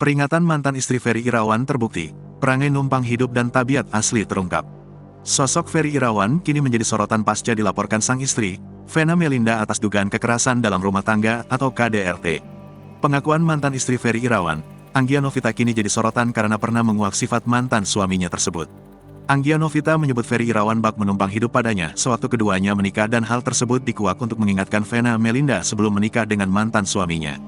Peringatan mantan istri Ferry Irawan terbukti, perangai numpang hidup dan tabiat asli terungkap. Sosok Ferry Irawan kini menjadi sorotan pasca dilaporkan sang istri, Vena Melinda atas dugaan kekerasan dalam rumah tangga atau KDRT. Pengakuan mantan istri Ferry Irawan, Anggia Novita kini jadi sorotan karena pernah menguak sifat mantan suaminya tersebut. Anggia Novita menyebut Ferry Irawan bak menumpang hidup padanya sewaktu keduanya menikah dan hal tersebut dikuak untuk mengingatkan Vena Melinda sebelum menikah dengan mantan suaminya.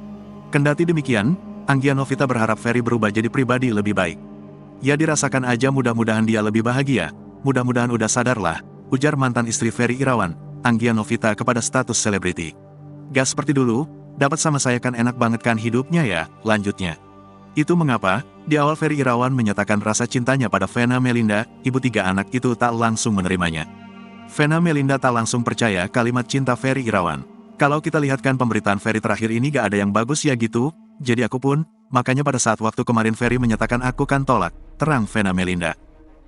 Kendati demikian, Anggia Novita berharap Ferry berubah jadi pribadi lebih baik. Ya dirasakan aja, mudah-mudahan dia lebih bahagia, mudah-mudahan udah sadarlah, ujar mantan istri Ferry Irawan, Anggia Novita kepada status selebriti. Gak seperti dulu, dapat sama saya kan enak banget kan hidupnya ya, lanjutnya. Itu mengapa, di awal Ferry Irawan menyatakan rasa cintanya pada Vena Melinda, ibu 3 anak itu tak langsung menerimanya. Vena Melinda tak langsung percaya kalimat cinta Ferry Irawan. Kalau kita lihatkan pemberitaan Ferry terakhir ini gak ada yang bagus ya gitu, jadi aku pun, makanya pada saat waktu kemarin Ferry menyatakan aku kan tolak, terang Vena Melinda.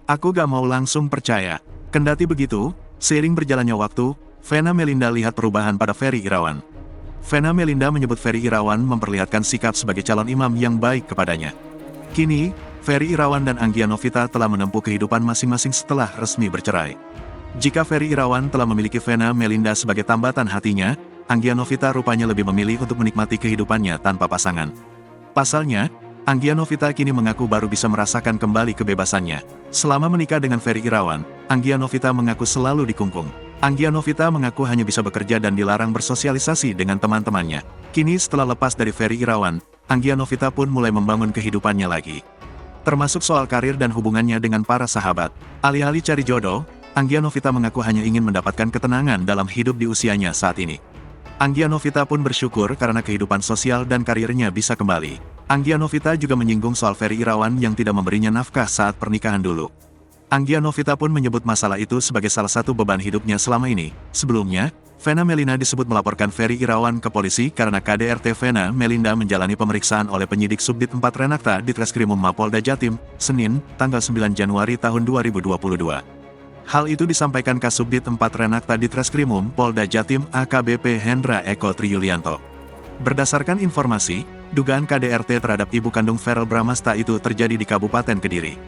Aku gak mau langsung percaya. Kendati begitu, seiring berjalannya waktu, Vena Melinda lihat perubahan pada Ferry Irawan. Vena Melinda menyebut Ferry Irawan memperlihatkan sikap sebagai calon imam yang baik kepadanya. Kini, Ferry Irawan dan Anggia Novita telah menempuh kehidupan masing-masing setelah resmi bercerai. Jika Ferry Irawan telah memiliki Vena Melinda sebagai tambatan hatinya, Anggia Novita rupanya lebih memilih untuk menikmati kehidupannya tanpa pasangan. Pasalnya, Anggia Novita kini mengaku baru bisa merasakan kembali kebebasannya. Selama menikah dengan Ferry Irawan, Anggia Novita mengaku selalu dikungkung. Anggia Novita mengaku hanya bisa bekerja dan dilarang bersosialisasi dengan teman-temannya. Kini setelah lepas dari Ferry Irawan, Anggia Novita pun mulai membangun kehidupannya lagi. Termasuk soal karir dan hubungannya dengan para sahabat. Alih-alih cari jodoh, Anggia Novita mengaku hanya ingin mendapatkan ketenangan dalam hidup di usianya saat ini. Anggia Novita pun bersyukur karena kehidupan sosial dan karirnya bisa kembali. Anggia Novita juga menyinggung soal Ferry Irawan yang tidak memberinya nafkah saat pernikahan dulu. Anggia Novita pun menyebut masalah itu sebagai salah satu beban hidupnya selama ini. Sebelumnya, Vena Melinda disebut melaporkan Ferry Irawan ke polisi karena KDRT Vena Melinda menjalani pemeriksaan oleh penyidik Subdit 4 Renakta Ditreskrimum Mapolda Jatim, Senin, tanggal 9 Januari tahun 2022. Hal itu disampaikan Kasubdit 4 Renakta Ditreskrimum Polda Jatim AKBP Hendra Eko Triyulianto. Berdasarkan informasi, dugaan KDRT terhadap ibu kandung Verrel Bramasta itu terjadi di Kabupaten Kediri.